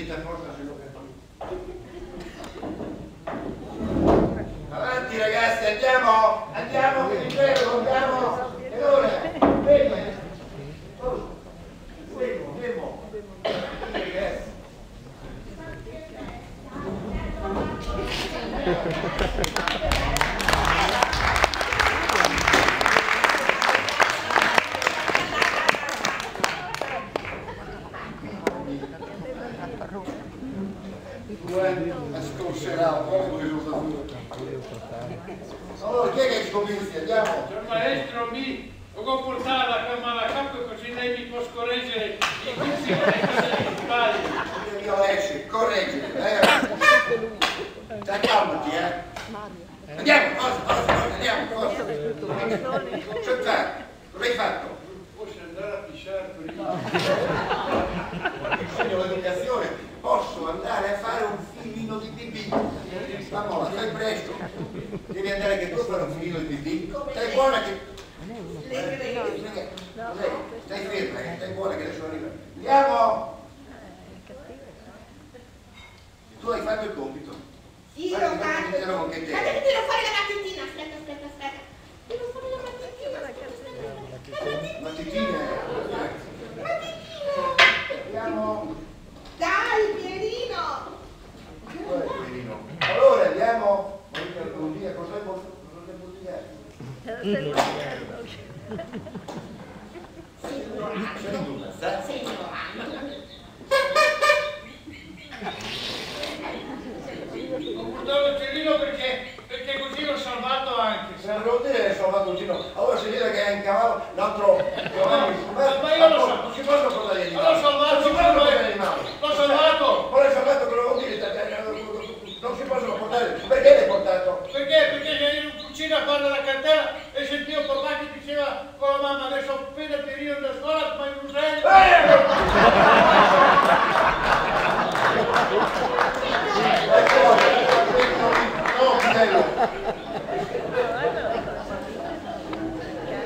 mettete a posto se lo capisco. Avanti ragazzi, andiamo, che vi prego, andiamo. E ora, fermi. Fermo. Ragazzi. Allora chi è che ci convince? Andiamo! Signor maestro, mi devo portare la camera a capo così lei mi può scorreggere i guizzi che sbagli. Io esce, correggere, dai, calmati, Andiamo, forza, andiamo, forza. Cosa hai fatto? Posso andare a pisciare prima? Insegno l'educazione, posso andare a fare un filino di pipì. Mamma, fai presto. Devi andare anche tu a fare un filino di pipì. Stai buona che... Stai ferma, stai buona che adesso arriva. Andiamo! Tu hai fatto il compito. Sì, lo faccio. Aspetta che tiro fuori la mattitina. Aspetta. Tiro fuori la mattitina. Mattitina. Andiamo. Dai, Pierino. Allora andiamo. Cosa è bottigliare? Sei Ho portato Cerino perché così l'ho salvato anche. Se non devo dire che hai salvato un giro. Allora si vede che è in cavallo, l'altro Giovanni. Ma io lo so. Non si possono portare gli animali. L'ho salvato. Non si possono portare gli animali. L'ho salvato. Ma l'hai salvato cosa vuol dire? Non si possono portare. Perché l'hai portato? Perché ero in cucina a fare la cartella e sentivo papà che diceva con la mamma adesso appena Pierino da scuola ma il rusello.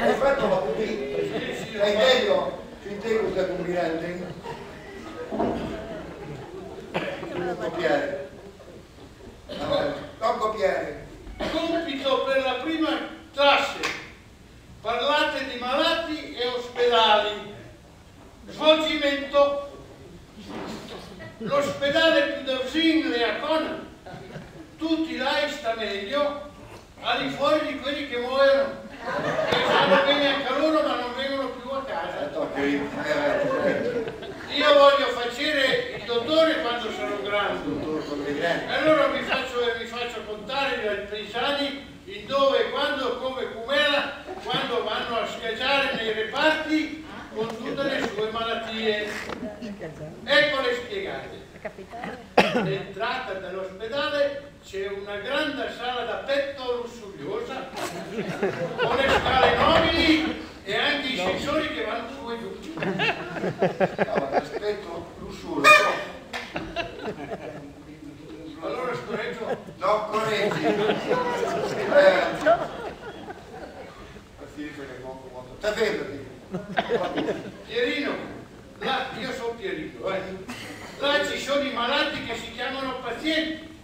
Hai fatto la pupì? Hai meglio? Finteggo sta combinante? Non copiare. Non copiare. Compito per la prima classe. Parlate di malati e ospedali. Svolgimento. L'ospedale più da Zingle a Conan. Tutti là sta meglio, al di fuori di quelli che muoiono. Che stanno bene anche loro ma non vengono più a casa. Io voglio facere il dottore quando sarò grande. E allora mi faccio contare dai paesani in dove, quando, come, com'era, quando vanno a schiacciare nei reparti con tutte le sue malattie. Eccole spiegate. L'entrata dell'ospedale c'è una grande sala da petto lussuriosa con le scale nobili e anche i sensori che vanno su e giù. Aspetto lussuoso. Allora scorreggio. No, correggi. Sta fermati. Pierino, là, io sono Pierino, là ci sono i malati che si chiamano pazienti,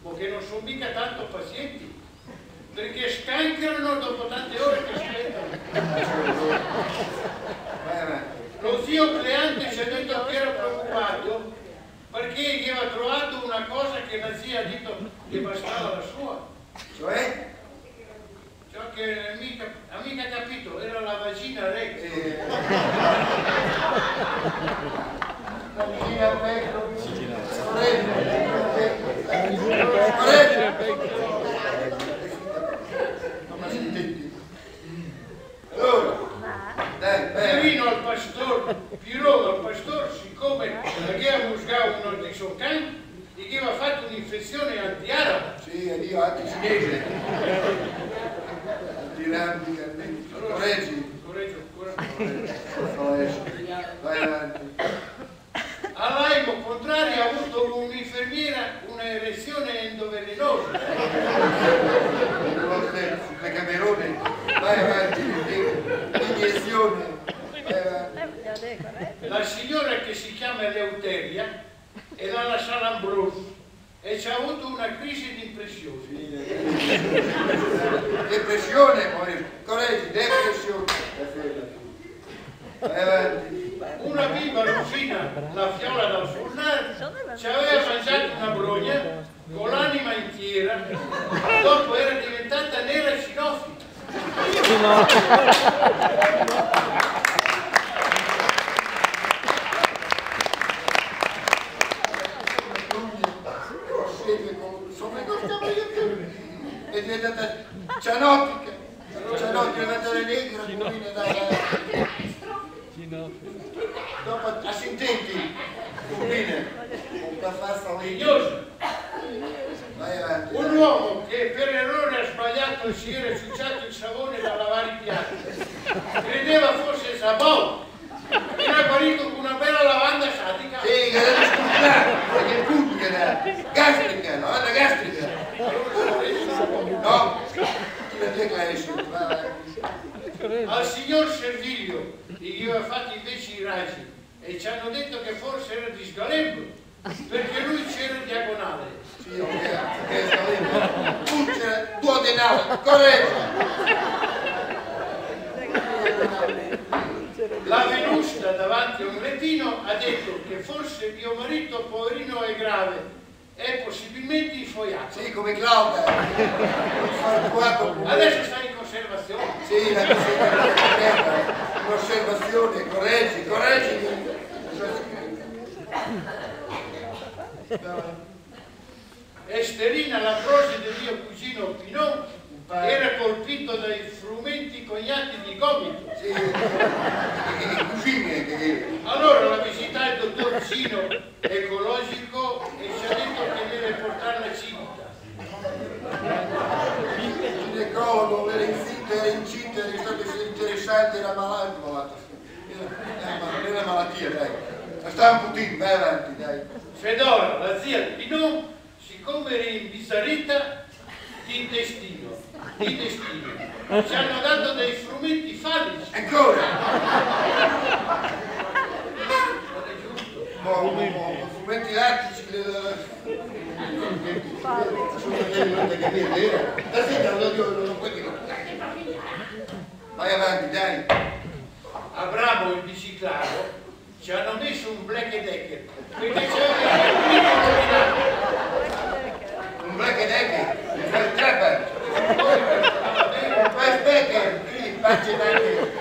ma che non sono mica tanto pazienti, perché scancrano dopo tante ore che aspettano. Lo zio Cleante ci ha detto che era preoccupato perché gli aveva trovato una cosa che la zia ha detto che bastava la sua. Cioè? Ciò che ha mica capito, era la vagina rex. La vicina al petto. Allora, dai, Pierino al pastor, Piero al pastor, siccome aveva musgato uno dei suoi cani, gli aveva fatto un'infezione antiaraba. sì, io anti-cinese. Anti-rambi, correggi. Correggio ancora. Vai avanti. All'aimo contrario ha avuto un'infermiera un'erezione endovelenosa. Le camerone, vai avanti, iniezione. La signora che si chiama Eleuteria e dalla sala Ambrosio e ci ha avuto una crisi di impressione. Depressione, correggi, depressione. Una bimba Lucina, la fiola dal fornare, ci aveva mangiato una brogna con l'anima intiera, dopo era diventata nera e cinofila. È diventata cianotica, cianotica, è diventata negra, purina dopo assintenti, purine, un caffè Figliosa, vai avanti. un uomo che per errore ha sbagliato e si era ciucciato il savone da lavare i piatti, credeva fosse Sabò, era guarito con una bella lavanda satica. Sì, che deve scordare, perché è pubblica, gastrica, no? È gastrica. No, ti la declarisci, Al signor Servilio gli aveva fatto invece i raggi e ci hanno detto che forse era di Sgalembro, perché lui c'era in diagonale. sì, ok, c'era duodenale, corretto. La Venusta davanti a un lettino ha detto che forse mio marito poverino è grave, è possibilmente infoiato. Sì, come Claudia. Adesso sta in conservazione. Sì, la un'osservazione, correggi. Esterina, la prose del mio cugino Pinot, era colpito dai frumenti cognati di gomito. Sì, cugine che... Allora l'ha visitato il dottor Cino, ecologico, e ci ha detto che deve portare la cinta. Il ginecologo era incinta, era stato interessante, era malato. Era malattia, dai. Sta un pochino, vai avanti, dai. Fedora, la zia di Pinot, siccome era imbizarrita di intestino, ci hanno dato dei frumenti fallici. Ancora? Non è giusto. Frumenti lattici, vai avanti, dai. A Bravo il biciclato ci hanno messo un Black Decker perché c'era Un Black Decker, un Trapper, un Backpacker, quindi faccia anche.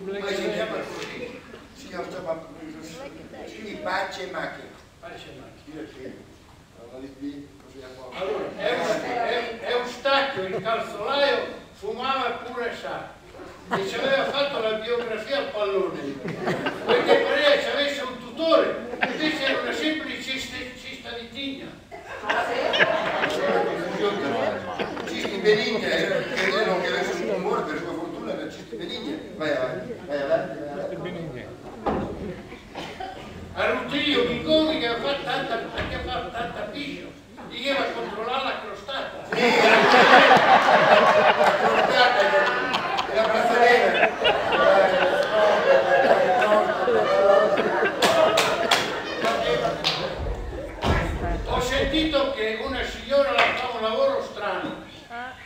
Come si chiama così? Si chiama Pace Macchina. allora, è un stacchio, il calzolaio fumava pure sa e ci aveva fatto la biografia al pallone perché pareva ci avesse un tutore, invece era una semplice cista di tigna. Cisti benigna, credevano che avesse un tumore, per sua fortuna era cisti benigna. Vai avanti. A Rutilio Mingoni che aveva fatto tanta piscia, gli aveva controllato la crostata. La brazzolina. Ho sentito che una signora fa un lavoro strano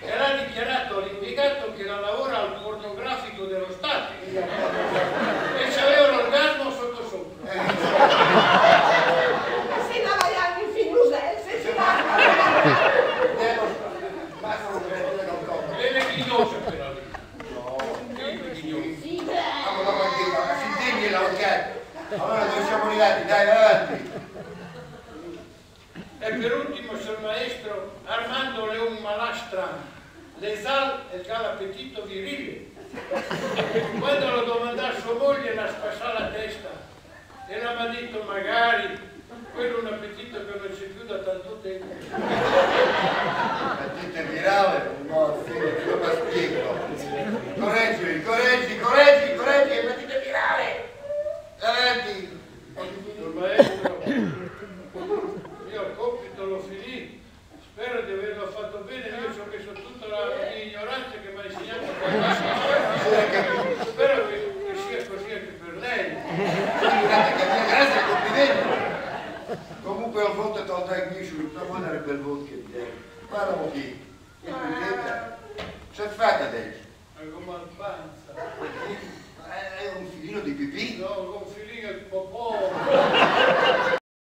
e l'ha dichiarato all'impiegato che la lavora al pornografico dello Stato e c'aveva l'orgasmo sotto sopra. Se no vai anche in Finusel, se si va. E le ghignose però lì. Le ghignose. Sì, Si tegni l'avvocato. Allora dove siamo arrivati? Dai, avanti. E per ultimo, signor maestro, Armando Leon Malastran, l'esal e il appetito virile. Quando lo domandò a sua moglie, la spassò la testa e le ha detto magari quello è un appetito che non c'è più da tanto tempo. Appetito virale, no, sì, lo spiego. Correggi, appetito virale. Avanti. Signor maestro, io il compito l'ho finito, spero di averlo fatto bene, io ci ho messo tutta la mia ignoranza che mi ha insegnato qualcosa. Spero che sia così anche per lei. Grazie quel voto tolta il micio, non vuoi dare quel voto che ti guarda un po'. C'è fatta adesso? Come al panza. È un filino di pipì? No, con filino e popò.